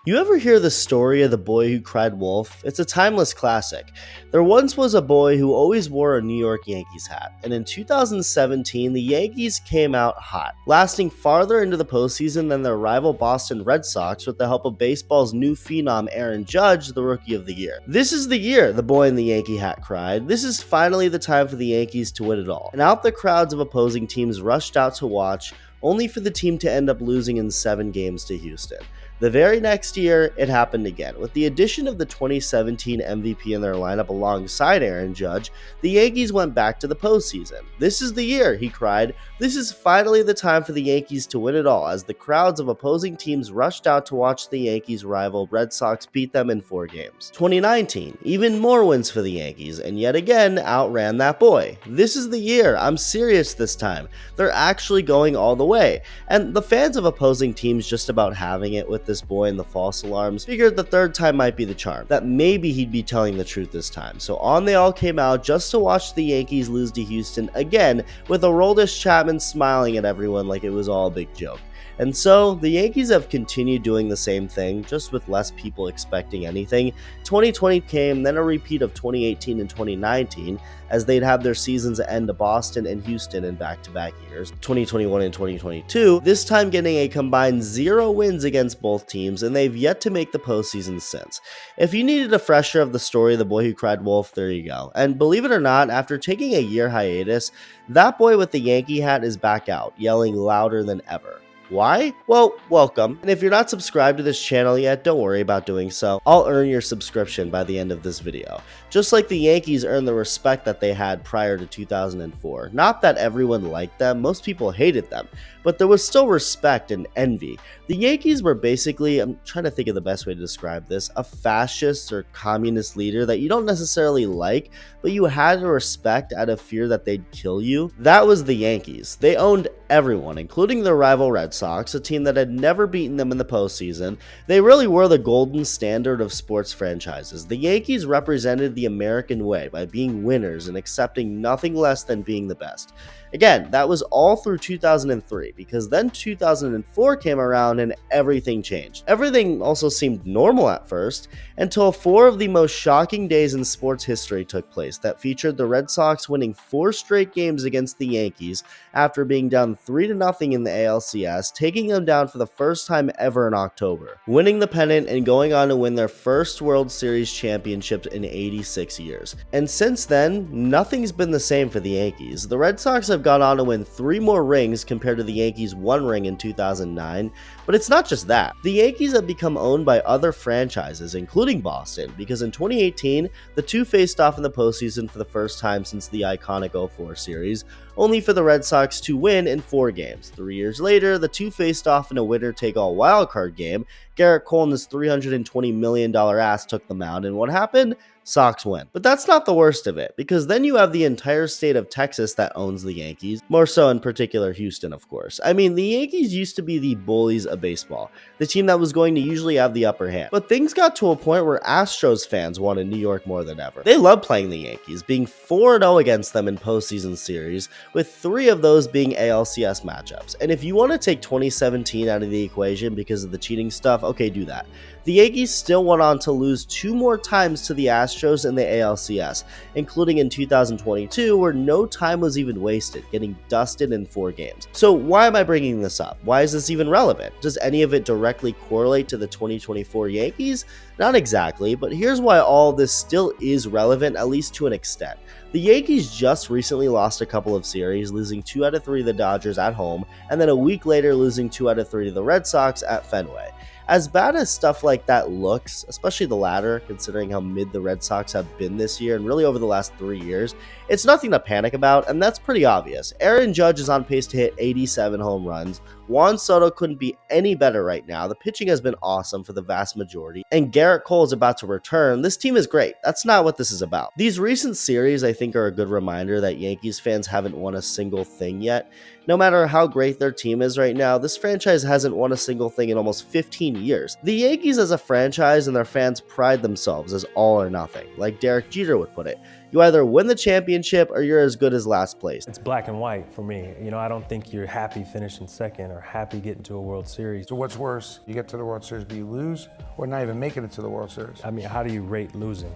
You ever hear the story of the boy who cried wolf? It's a timeless classic. There once was a boy who always wore a New York Yankees hat, and in 2017, the Yankees came out hot, lasting farther into the postseason than their rival Boston Red Sox with the help of baseball's new phenom Aaron Judge, the Rookie of the Year. "This is the year," the boy in the Yankee hat cried. "This is finally the time for the Yankees to win it all." And out the crowds of opposing teams rushed out to watch, only for the team to end up losing in 7 games to Houston. The very next year, it happened again. With the addition of the 2017 MVP in their lineup alongside Aaron Judge, the Yankees went back to the postseason. "This is the year," he cried. "This is finally the time for the Yankees to win it all," as the crowds of opposing teams rushed out to watch the Yankees' rival Red Sox beat them in 4 games. 2019, even more wins for the Yankees, and yet again outran that boy. "This is the year. I'm serious this time. They're actually going all the way." And the fans of opposing teams just about having it with this boy and the false alarms figured the third time might be the charm, that maybe he'd be telling the truth this time. So on they all came out just to watch the Yankees lose to Houston again, with Aroldis Chapman smiling at everyone like it was all a big joke. And so, the Yankees have continued doing the same thing, just with less people expecting anything. 2020 came, then a repeat of 2018 and 2019, as they'd have their seasons end to Boston and Houston in back-to-back years. 2021 and 2022, this time getting a combined 0 wins against both teams, and they've yet to make the postseason since. If you needed a fresher of the story of the boy who cried wolf, there you go. And believe it or not, after taking a year hiatus, that boy with the Yankee hat is back out, yelling louder than ever. Why? Well, welcome. And if you're not subscribed to this channel yet, don't worry about doing so. I'll earn your subscription by the end of this video. Just like the Yankees earned the respect that they had prior to 2004. Not that everyone liked them, most people hated them, but there was still respect and envy. The Yankees were basically, I'm trying to think of the best way to describe this, a fascist or communist leader that you don't necessarily like, but you had to respect out of fear that they'd kill you. That was the Yankees. They owned everyone, including their rival Red Sox, a team that had never beaten them in the postseason. They really were the golden standard of sports franchises. The Yankees represented the American way by being winners and accepting nothing less than being the best. Again, that was all through 2003, because then 2004 came around and everything changed. Everything also seemed normal at first, until 4 of the most shocking days in sports history took place that featured the Red Sox winning 4 straight games against the Yankees after being down 3-0 in the ALCS, taking them down for the first time ever in October, winning the pennant and going on to win their first World Series championship in 86 years. And since then, nothing's been the same for the Yankees. The Red Sox have gone on to win 3 more rings compared to the Yankees' 1 ring in 2009, but it's not just that. The Yankees have become owned by other franchises, including Boston, because in 2018, the two faced off in the postseason for the first time since the iconic 04 series, only for the Red Sox to win in 4 games. 3 years later, the two faced off in a winner-take-all wildcard game. Garrett Cole and his $320 million ass took them out, and what happened? Sox win. But that's not the worst of it, because then you have the entire state of Texas that owns the Yankees, more so in particular Houston, of course. I mean, the Yankees used to be the bullies of baseball, the team that was going to usually have the upper hand. But things got to a point where Astros fans wanted New York more than ever. They love playing the Yankees, being 4-0 against them in postseason series, with 3 of those being ALCS matchups. And if you want to take 2017 out of the equation because of the cheating stuff, okay, do that. The Yankees still went on to lose 2 more times to the Astros in the ALCS, including in 2022, where no time was even wasted, getting dusted in 4 games. So why am I bringing this up? Why is this even relevant? Does any of it directly correlate to the 2024 Yankees? Not exactly, but here's why all of this still is relevant, at least to an extent. The Yankees just recently lost a couple of series, losing 2 out of 3 to the Dodgers at home, and then a week later losing 2 out of 3 to the Red Sox at Fenway. As bad as stuff like that looks, especially the latter, considering how mid the Red Sox have been this year and really over the last 3 years, it's nothing to panic about, and that's pretty obvious. Aaron Judge is on pace to hit 87 home runs. Juan Soto couldn't be any better right now. The pitching has been awesome for the vast majority, and Garrett Cole is about to return. This team is great. That's not what this is about. These recent series, I think, are a good reminder that Yankees fans haven't won a single thing yet. No matter how great their team is right now, this franchise hasn't won a single thing in almost 15 years. The Yankees as a franchise and their fans pride themselves as all or nothing, like Derek Jeter would put it. You either win the championship or you're as good as last place. It's black and white for me. I don't think you're happy finishing second or happy getting to a World Series. So what's worse, you get to the World Series, but you lose, or not even making it to the World Series? I mean, how do you rate losing?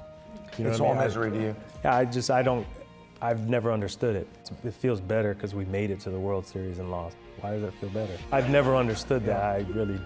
It's all misery to you. Yeah, I've never understood it. It feels better because we made it to the World Series and lost. Why does it feel better? I've never understood that. I really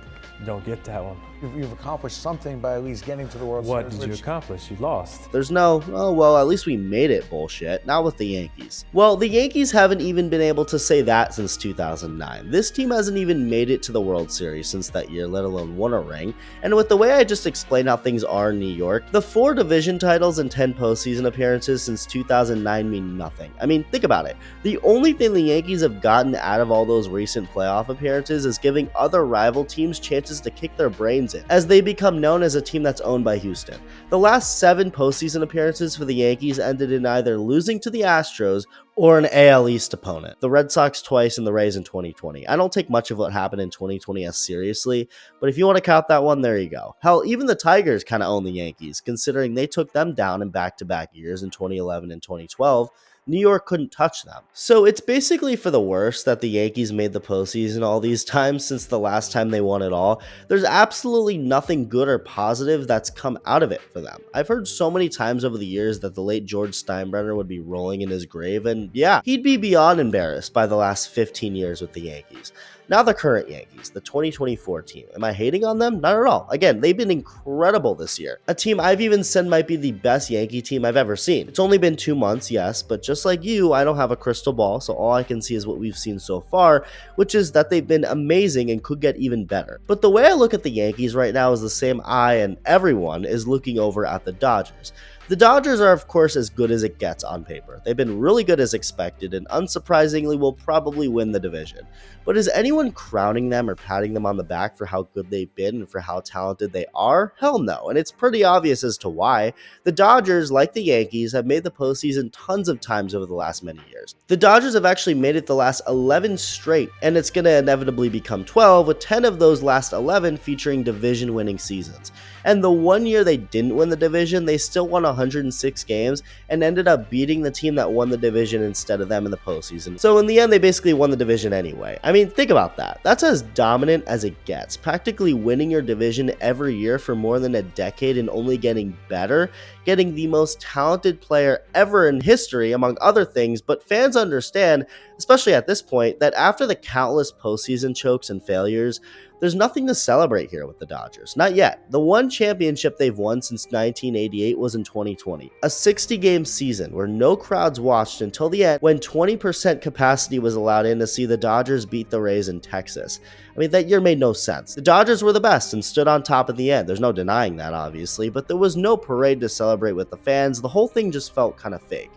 don't get that one. You've accomplished something by at least getting to the World Series. What did you accomplish? You lost. There's no, oh, well, at least we made it bullshit. Not with the Yankees. Well, the Yankees haven't even been able to say that since 2009. This team hasn't even made it to the World Series since that year, let alone won a ring. And with the way I just explained how things are in New York, the 4 division titles and 10 postseason appearances since 2009 mean nothing. I mean, think about it. The only thing the Yankees have gotten out of all those recent playoff appearances is giving other rival teams chances to kick their brains in, as they become known as a team that's owned by Houston. The last 7 postseason appearances for the Yankees ended in either losing to the Astros or an AL East opponent. The Red Sox twice and the Rays in 2020. I don't take much of what happened in 2020 as seriously, but if you want to count that one, there you go. Hell, even the Tigers kind of own the Yankees, considering they took them down in back-to-back years in 2011 and 2012. New York couldn't touch them. So it's basically for the worst that the Yankees made the postseason all these times since the last time they won it all. There's absolutely nothing good or positive that's come out of it for them. I've heard so many times over the years that the late George Steinbrenner would be rolling in his grave, and yeah, he'd be beyond embarrassed by the last 15 years with the Yankees. Now the current Yankees, the 2024 team. Am I hating on them? Not at all. Again, they've been incredible this year. A team I've even said might be the best Yankee team I've ever seen. It's only been 2 months, yes, but just like you, I don't have a crystal ball, so all I can see is what we've seen so far, which is that they've been amazing and could get even better. But the way I look at the Yankees right now is the same I and everyone is looking over at the Dodgers. The Dodgers are, of course, as good as it gets on paper. They've been really good as expected and unsurprisingly will probably win the division. But is anyone crowning them or patting them on the back for how good they've been and for how talented they are? Hell no, and it's pretty obvious as to why. The Dodgers, like the Yankees, have made the postseason tons of times over the last many years. The Dodgers have actually made it the last 11 straight, and it's going to inevitably become 12, with 10 of those last 11 featuring division-winning seasons. And the one year they didn't win the division, they still won 106 games and ended up beating the team that won the division instead of them in the postseason. So in the end, they basically won the division anyway. I mean, think about that. That's as dominant as it gets. Practically winning your division every year for more than a decade and only getting better, getting the most talented player ever in history, among other things. But fans understand, especially at this point, that after the countless postseason chokes and failures, there's nothing to celebrate here with the Dodgers. Not yet. The one championship they've won since 1988 was in 2020. A 60-game season where no crowds watched until the end, when 20% capacity was allowed in to see the Dodgers beat the Rays in Texas. I mean, that year made no sense. The Dodgers were the best and stood on top at the end. There's no denying that, obviously, but there was no parade to celebrate with the fans. The whole thing just felt kind of fake.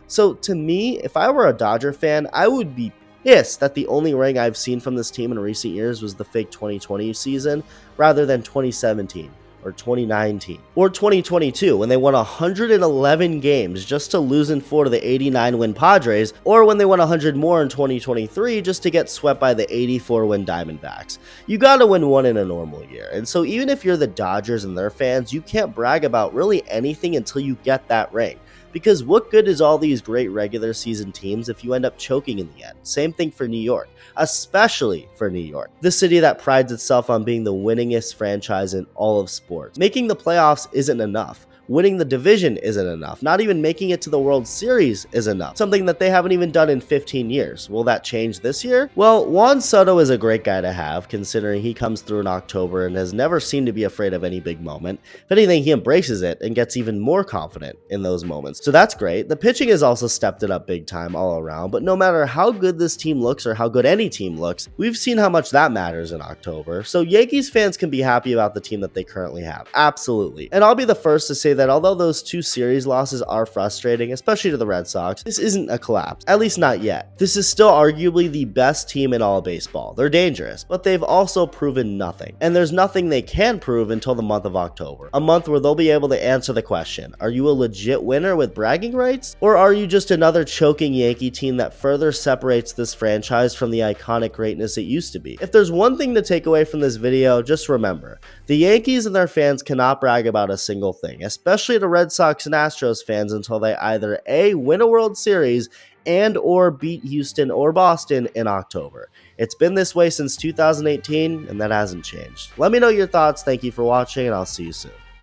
So to me, if I were a Dodger fan, I would be pissed that the only ring I've seen from this team in recent years was the fake 2020 season rather than 2017 or 2019 or 2022 when they won 111 games just to lose in 4 to the 89-win Padres, or when they won 100 more in 2023 just to get swept by the 84-win Diamondbacks. You gotta win one in a normal year, and so even if you're the Dodgers and their fans, you can't brag about really anything until you get that ring. Because what good is all these great regular season teams if you end up choking in the end? Same thing for New York, especially for New York, the city that prides itself on being the winningest franchise in all of sports. Making the playoffs isn't enough. Winning the division isn't enough. Not even making it to the World Series is enough. Something that they haven't even done in 15 years. Will that change this year? Well, Juan Soto is a great guy to have, considering he comes through in October and has never seemed to be afraid of any big moment. If anything, he embraces it and gets even more confident in those moments. So that's great. The pitching has also stepped it up big time all around, but no matter how good this team looks or how good any team looks, we've seen how much that matters in October. So Yankees fans can be happy about the team that they currently have. Absolutely. And I'll be the first to say that although those 2 series losses are frustrating, especially to the Red Sox, this isn't a collapse, at least not yet. This is still arguably the best team in all of baseball. They're dangerous, but they've also proven nothing. And there's nothing they can prove until the month of October, a month where they'll be able to answer the question, are you a legit winner with bragging rights? Or are you just another choking Yankee team that further separates this franchise from the iconic greatness it used to be? If there's one thing to take away from this video, just remember, the Yankees and their fans cannot brag about a single thing, especially the Red Sox and Astros fans, until they either A, win a World Series and or beat Houston or Boston in October. It's been this way since 2018, and that hasn't changed. Let me know your thoughts. Thank you for watching, and I'll see you soon.